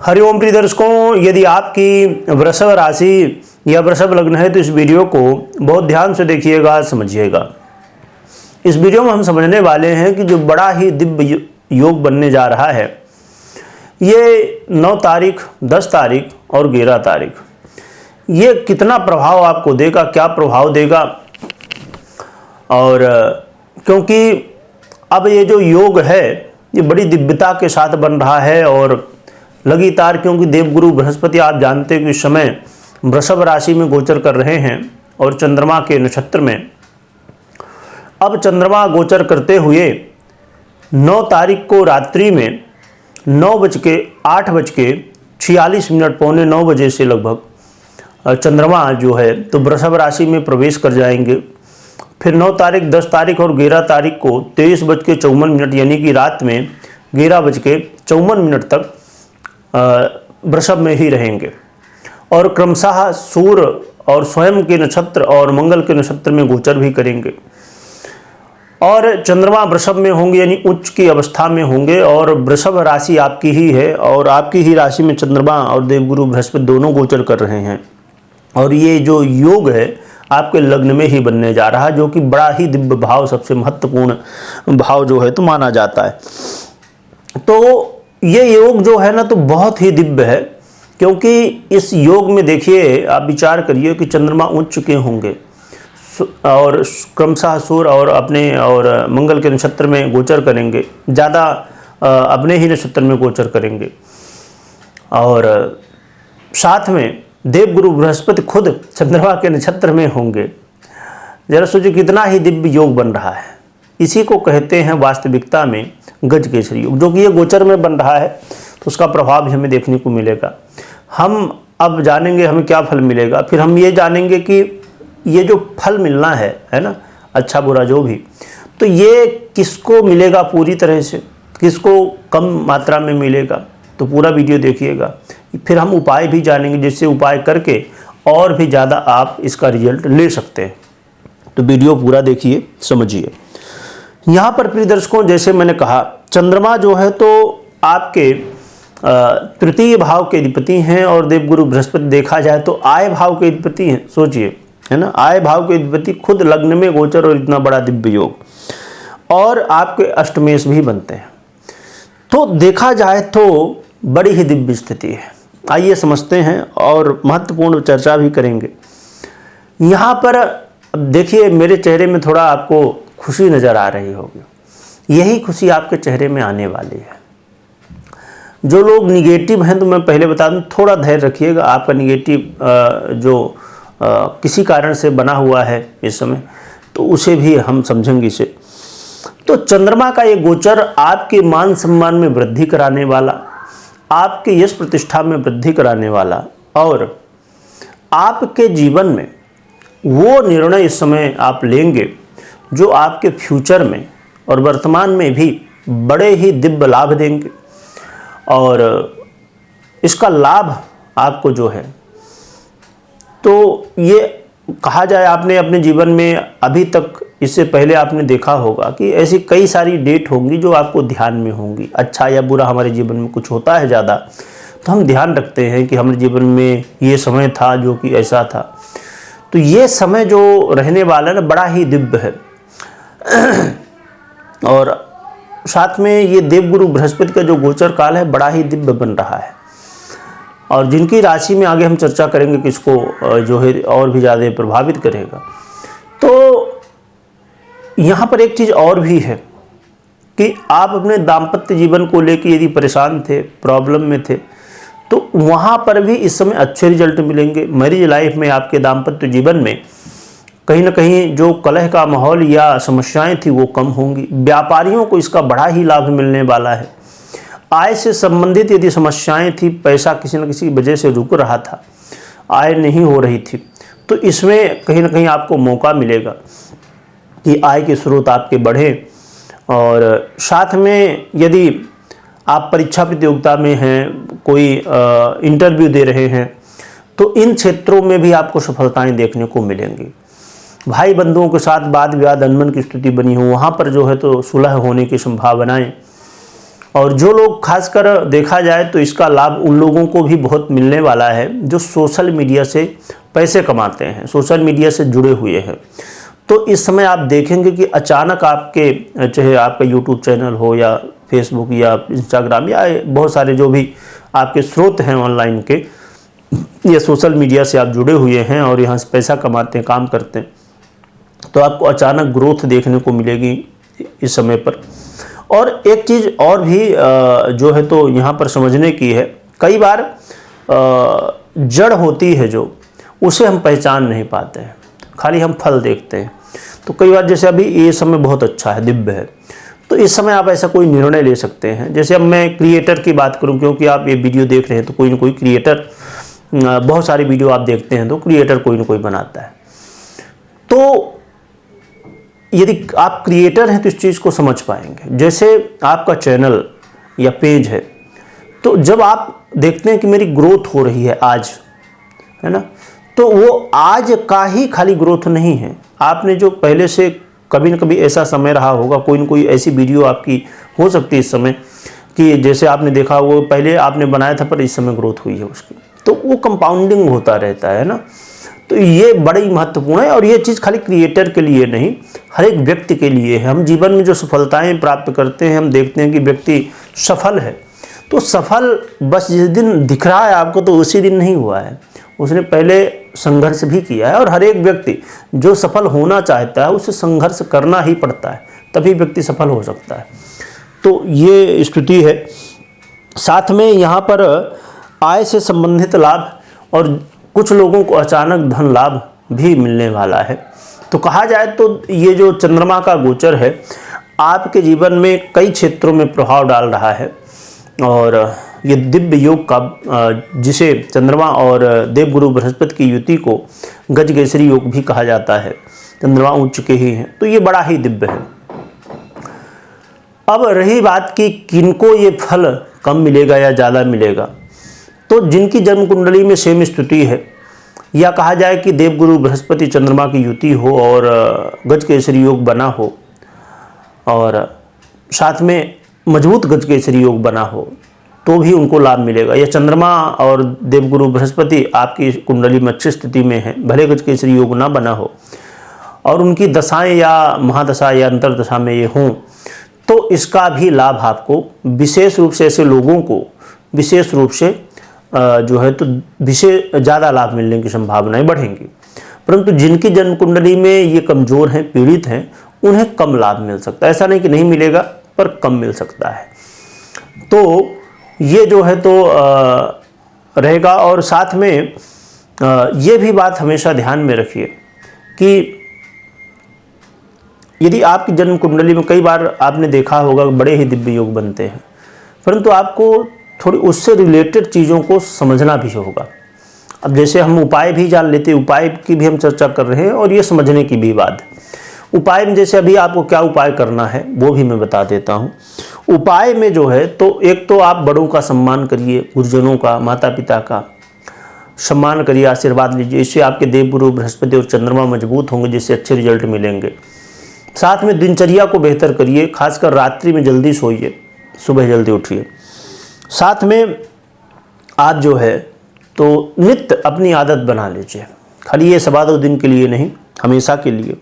हरिओम प्रिय दर्शकों, यदि आपकी वृषभ राशि या वृषभ लग्न है तो इस वीडियो को बहुत ध्यान से देखिएगा, समझिएगा। इस वीडियो में हम समझने वाले हैं कि जो बड़ा ही दिव्य योग बनने जा रहा है, ये 9 तारीख, 10 तारीख और 11 तारीख, ये कितना प्रभाव आपको देगा, क्या प्रभाव देगा। और क्योंकि अब ये जो योग है ये बड़ी दिव्यता के साथ बन रहा है और लगातार, क्योंकि देवगुरु बृहस्पति आप जानते हैं कि इस समय वृषभ राशि में गोचर कर रहे हैं और चंद्रमा के नक्षत्र में। अब चंद्रमा गोचर करते हुए 9 तारीख को रात्रि में 9:08:46 पौने 9 बजे से लगभग चंद्रमा जो है तो वृषभ राशि में प्रवेश कर जाएंगे। फिर 9 तारीख, 10 तारीख और 11 तारीख को 23:54 यानी कि रात में 11:54 तक वृषभ में ही रहेंगे और क्रमशः सूर्य और स्वयं के नक्षत्र और मंगल के नक्षत्र में गोचर भी करेंगे और चंद्रमा वृषभ में होंगे यानी उच्च की अवस्था में होंगे। और वृषभ राशि आपकी ही है और आपकी ही राशि में चंद्रमा और देवगुरु बृहस्पति दोनों गोचर कर रहे हैं और ये जो योग है आपके लग्न में ही बनने जा रहा है, जो कि बड़ा ही दिव्य भाव, सबसे महत्वपूर्ण भाव जो है तो माना जाता है। तो ये योग जो है ना तो बहुत ही दिव्य है, क्योंकि इस योग में देखिए, आप विचार करिए कि चंद्रमा उच्च चुके होंगे और क्रमशः सूर्य और अपने और मंगल के नक्षत्र में गोचर करेंगे, ज़्यादा अपने ही नक्षत्र में गोचर करेंगे और साथ में देवगुरु बृहस्पति खुद चंद्रमा के नक्षत्र में होंगे। जरा सोचिए कितना ही दिव्य योग बन रहा है। इसी को कहते हैं वास्तविकता में गज केसरी योग, जो कि ये गोचर में बन रहा है तो उसका प्रभाव भी हमें देखने को मिलेगा। हम अब जानेंगे हमें क्या फल मिलेगा, फिर हम ये जानेंगे कि ये जो फल मिलना है ना, अच्छा बुरा जो भी, तो ये किसको मिलेगा पूरी तरह से, किसको कम मात्रा में मिलेगा। तो पूरा वीडियो देखिएगा, फिर हम उपाय भी जानेंगे जिससे उपाय करके और भी ज़्यादा आप इसका रिजल्ट ले सकते हैं। तो वीडियो पूरा देखिए, समझिए। यहाँ पर प्रिय दर्शकों, जैसे मैंने कहा, चंद्रमा जो है तो आपके तृतीय भाव के अधिपति हैं और देवगुरु बृहस्पति देखा जाए तो आय भाव के अधिपति हैं। सोचिए, है ना, आय भाव के अधिपति खुद लग्न में गोचर और इतना बड़ा दिव्य योग, और आपके अष्टमेश भी बनते हैं। तो देखा जाए तो बड़ी ही दिव्य स्थिति है। आइए समझते हैं और महत्वपूर्ण चर्चा भी करेंगे। यहाँ पर देखिए, मेरे चेहरे में थोड़ा आपको खुशी नज़र आ रही होगी, यही खुशी आपके चेहरे में आने वाली है। जो लोग निगेटिव हैं तो मैं पहले बता दूं, थोड़ा धैर्य रखिएगा। आपका निगेटिव जो किसी कारण से बना हुआ है इस समय, तो उसे भी हम समझेंगे इसे। तो चंद्रमा का ये गोचर आपके मान सम्मान में वृद्धि कराने वाला, आपके यश प्रतिष्ठा में वृद्धि कराने वाला और आपके जीवन में वो निर्णय इस समय आप लेंगे जो आपके फ्यूचर में और वर्तमान में भी बड़े ही दिव्य लाभ देंगे। और इसका लाभ आपको जो है तो ये कहा जाए, आपने अपने जीवन में अभी तक, इससे पहले आपने देखा होगा कि ऐसी कई सारी डेट होंगी जो आपको ध्यान में होंगी। अच्छा या बुरा हमारे जीवन में कुछ होता है ज़्यादा तो हम ध्यान रखते हैं कि हमारे जीवन में ये समय था जो कि ऐसा था। तो ये समय जो रहने वाला है ना, बड़ा ही दिव्य है और साथ में ये देवगुरु बृहस्पति का जो गोचर काल है बड़ा ही दिव्य बन रहा है। और जिनकी राशि में आगे हम चर्चा करेंगे कि इसको जो है और भी ज़्यादा प्रभावित करेगा। तो यहाँ पर एक चीज़ और भी है कि आप अपने दाम्पत्य जीवन को लेकर यदि परेशान थे, प्रॉब्लम में थे, तो वहाँ पर भी इस समय अच्छे रिजल्ट मिलेंगे। मैरिज लाइफ में, आपके दाम्पत्य जीवन में कहीं ना कहीं जो कलह का माहौल या समस्याएं थी वो कम होंगी। व्यापारियों को इसका बड़ा ही लाभ मिलने वाला है। आय से संबंधित यदि समस्याएं थी, पैसा किसी न किसी वजह से रुक रहा था, आय नहीं हो रही थी, तो इसमें कहीं ना कहीं आपको मौका मिलेगा कि आय के स्रोत आपके बढ़े। और साथ में यदि आप परीक्षा प्रतियोगिता में हैं, कोई इंटरव्यू दे रहे हैं, तो इन क्षेत्रों में भी आपको सफलताएं देखने को मिलेंगी। भाई बंधुओं के साथ वाद विवाद, अनबन की स्थिति बनी हो, वहाँ पर जो है तो सुलह होने की संभावनाएं और जो लोग खासकर देखा जाए तो इसका लाभ उन लोगों को भी बहुत मिलने वाला है जो सोशल मीडिया से पैसे कमाते हैं, सोशल मीडिया से जुड़े हुए हैं। तो इस समय आप देखेंगे कि अचानक आपके, चाहे आपका यूट्यूब चैनल हो या फेसबुक या इंस्टाग्राम या बहुत सारे जो भी आपके स्रोत हैं ऑनलाइन के या सोशल मीडिया से आप जुड़े हुए हैं और यहाँ से पैसा कमाते हैं, काम करते हैं, तो आपको अचानक ग्रोथ देखने को मिलेगी इस समय पर। और एक चीज़ और भी जो है तो यहाँ पर समझने की है, कई बार जड़ होती है जो, उसे हम पहचान नहीं पाते हैं, खाली हम फल देखते हैं। तो कई बार जैसे अभी ये समय बहुत अच्छा है, दिव्य है, तो इस समय आप ऐसा कोई निर्णय ले सकते हैं। जैसे अब मैं क्रिएटर की बात करूं, क्योंकि आप ये वीडियो देख रहे हैं तो कोई ना कोई क्रिएटर, बहुत सारी वीडियो आप देखते हैं तो क्रिएटर कोई ना कोई बनाता है। तो यदि आप क्रिएटर हैं तो इस चीज़ को समझ पाएंगे। जैसे आपका चैनल या पेज है, तो जब आप देखते हैं कि मेरी ग्रोथ हो रही है आज, है ना, तो वो आज का ही खाली ग्रोथ नहीं है। आपने जो पहले से कभी न कभी ऐसा समय रहा होगा, कोई न कोई ऐसी वीडियो आपकी हो सकती है इस समय कि जैसे आपने देखा वो पहले आपने बनाया था पर इस समय ग्रोथ हुई है उसकी, तो वो कंपाउंडिंग होता रहता है ना। तो ये बड़ी महत्वपूर्ण है और ये चीज़ खाली क्रिएटर के लिए नहीं, हर एक व्यक्ति के लिए है। हम जीवन में जो सफलताएं प्राप्त करते हैं, हम देखते हैं कि व्यक्ति सफल है, तो सफल बस जिस दिन दिख रहा है आपको तो उसी दिन नहीं हुआ है, उसने पहले संघर्ष भी किया है। और हर एक व्यक्ति जो सफल होना चाहता है उसे संघर्ष करना ही पड़ता है, तभी व्यक्ति सफल हो सकता है। तो ये स्थिति है। साथ में यहाँ पर आय से संबंधित लाभ और कुछ लोगों को अचानक धन लाभ भी मिलने वाला है। तो कहा जाए तो ये जो चंद्रमा का गोचर है आपके जीवन में कई क्षेत्रों में प्रभाव डाल रहा है। और ये दिव्य योग का, जिसे चंद्रमा और देवगुरु बृहस्पति की युति को गजकेसरी योग भी कहा जाता है, चंद्रमा उच्च के ही हैं, तो ये बड़ा ही दिव्य है। अब रही बात कि किनको ये फल कम मिलेगा या ज़्यादा मिलेगा, तो जिनकी जन्म कुंडली में सेम स्थिति है, या कहा जाए कि देवगुरु बृहस्पति चंद्रमा की युति हो और गजकेसरी योग बना हो और साथ में मजबूत गजकेसरी योग बना हो, तो भी उनको लाभ मिलेगा। या चंद्रमा और देवगुरु बृहस्पति आपकी कुंडली में अच्छी स्थिति में है, भले गजकेसरी योग ना बना हो, और उनकी दशाएं या महादशा या अंतरदशा में ये हों, तो इसका भी लाभ आपको विशेष रूप से, ऐसे लोगों को विशेष रूप से जो है तो विशेष ज़्यादा लाभ मिलने की संभावनाएं बढ़ेंगी। परंतु जिनकी जन्म कुंडली में ये कमज़ोर हैं, पीड़ित हैं, उन्हें कम लाभ मिल सकता है। ऐसा नहीं कि नहीं मिलेगा, पर कम मिल सकता है। तो ये जो है तो रहेगा। और साथ में ये भी बात हमेशा ध्यान में रखिए कि यदि आपकी जन्म कुंडली में, कई बार आपने देखा होगा बड़े ही दिव्य योग बनते हैं, परंतु आपको थोड़ी उससे रिलेटेड चीज़ों को समझना भी होगा। अब जैसे हम उपाय भी जान लेते हैं, उपाय की भी हम चर्चा कर रहे हैं और ये समझने की भी बात है। उपाय में जैसे अभी आपको क्या उपाय करना है वो भी मैं बता देता हूँ। उपाय में जो है तो एक तो आप बड़ों का सम्मान करिए, गुरुजनों का, माता पिता का सम्मान करिए, आशीर्वाद लीजिए। इससे आपके देवगुरु बृहस्पति और चंद्रमा मजबूत होंगे, जिससे अच्छे रिजल्ट मिलेंगे। साथ में दिनचर्या को बेहतर करिए, खासकर रात्रि में जल्दी सोइए, सुबह जल्दी उठिए। साथ में आप जो है तो नित्य अपनी आदत बना लीजिए, खाली ये 2 दिन के लिए नहीं, हमेशा के लिए,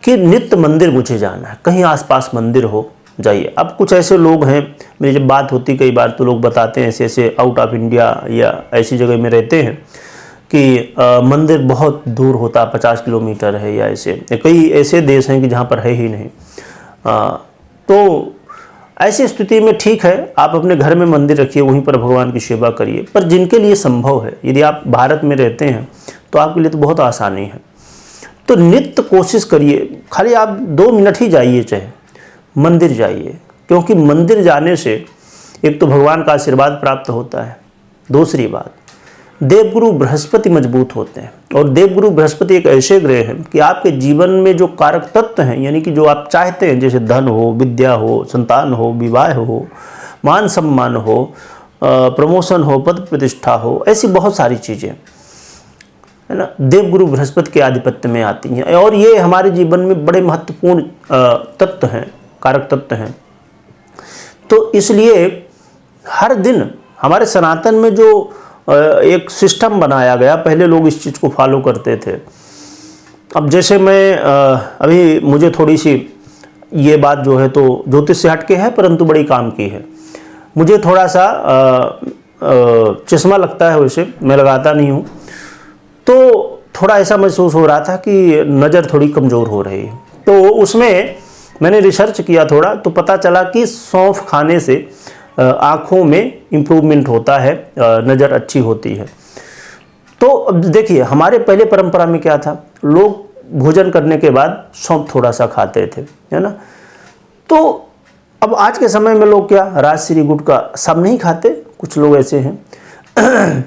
कि नित्य मंदिर मुझे जाना है, कहीं आसपास मंदिर हो जाइए। अब कुछ ऐसे लोग हैं, मेरी जब बात होती कई बार तो लोग बताते हैं ऐसे ऐसे आउट ऑफ इंडिया या ऐसी जगह में रहते हैं कि मंदिर बहुत दूर होता, 50 किलोमीटर है, या ऐसे कई ऐसे देश हैं कि जहाँ पर है ही नहीं। तो ऐसी स्थिति में ठीक है, आप अपने घर में मंदिर रखिए, वहीं पर भगवान की सेवा करिए। पर जिनके लिए संभव है, यदि आप भारत में रहते हैं तो आपके लिए तो बहुत आसानी है, तो नित्य कोशिश करिए, खाली आप 2 मिनट ही जाइए, चाहे मंदिर जाइए, क्योंकि मंदिर जाने से एक तो भगवान का आशीर्वाद प्राप्त होता है, दूसरी बात देवगुरु बृहस्पति मजबूत होते हैं। और देवगुरु बृहस्पति एक ऐसे ग्रह हैं कि आपके जीवन में जो कारक तत्व हैं, यानी कि जो आप चाहते हैं, जैसे धन हो, विद्या हो, संतान हो, विवाह हो, मान सम्मान हो, प्रमोशन हो, पद प्रतिष्ठा हो, ऐसी बहुत सारी चीज़ें, है ना, देवगुरु बृहस्पति के आधिपत्य में आती हैं। और ये हमारे जीवन में बड़े महत्वपूर्ण तत्व हैं, कारक तत्व हैं। तो इसलिए हर दिन हमारे सनातन में जो एक सिस्टम बनाया गया, पहले लोग इस चीज़ को फॉलो करते थे। अब जैसे मैं अभी मुझे थोड़ी सी ये बात जो है तो ज्योतिष से हटके है परंतु बड़ी काम की है। मुझे थोड़ा सा चश्मा लगता है, वैसे मैं लगाता नहीं हूँ, तो थोड़ा ऐसा महसूस हो रहा था कि नज़र थोड़ी कमज़ोर हो रही है। तो उसमें मैंने रिसर्च किया थोड़ा, तो पता चला कि सौंफ खाने से आँखों में इम्प्रूवमेंट होता है, नज़र अच्छी होती है। तो अब देखिए हमारे पहले परंपरा में क्या था, लोग भोजन करने के बाद सौंफ थोड़ा सा खाते थे, है ना। तो अब आज के समय में लोग क्या राजश्री गुटखा सब नहीं खाते, कुछ लोग ऐसे हैं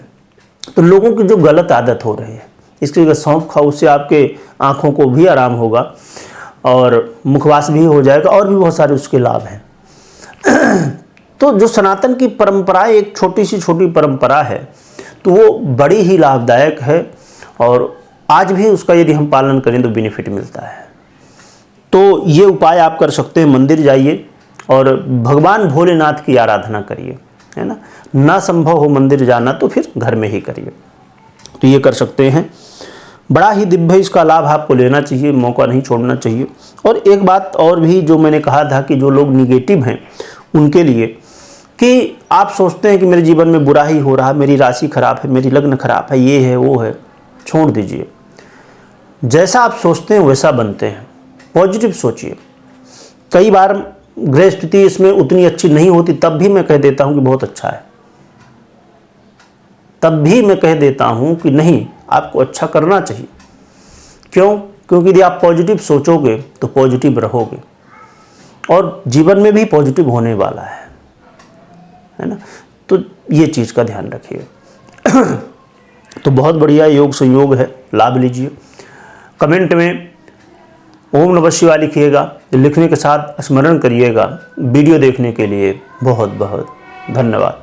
तो लोगों की जो गलत आदत हो रही है, इसकी वजह सौंफ खाओ, उससे आपके आँखों को भी आराम होगा और मुखवास भी हो जाएगा और भी बहुत सारे उसके लाभ हैं। तो जो सनातन की परंपरा एक छोटी सी छोटी परंपरा है, तो वो बड़ी ही लाभदायक है और आज भी उसका यदि हम पालन करें तो बेनिफिट मिलता है। तो ये उपाय आप कर सकते हैं, मंदिर जाइए और भगवान भोलेनाथ की आराधना करिए, है ना। ना संभव हो मंदिर जाना तो फिर घर में ही करिए। तो ये कर सकते हैं, बड़ा ही दिव्य इसका लाभ आपको लेना चाहिए, मौका नहीं छोड़ना चाहिए। और एक बात और भी जो मैंने कहा था कि जो लोग निगेटिव हैं उनके लिए, कि आप सोचते हैं कि मेरे जीवन में बुरा ही हो रहा है, मेरी राशि खराब है, मेरी लग्न खराब है, ये है वो है, छोड़ दीजिए। जैसा आप सोचते हैं वैसा बनते हैं, पॉजिटिव सोचिए। कई बार ग्रह स्थिति इसमें उतनी अच्छी नहीं होती, तब भी मैं कह देता हूं कि बहुत अच्छा है, तब भी मैं कह देता हूं कि नहीं, आपको अच्छा करना चाहिए। क्यों? क्योंकि यदि आप पॉजिटिव सोचोगे तो पॉजिटिव रहोगे और जीवन में भी पॉजिटिव होने वाला है ना। तो ये चीज़ का ध्यान रखिए। तो बहुत बढ़िया योग संयोग है, लाभ लीजिए। कमेंट में ओम नमः शिवाय लिखिएगा, लिखने के साथ स्मरण करिएगा। वीडियो देखने के लिए बहुत बहुत धन्यवाद।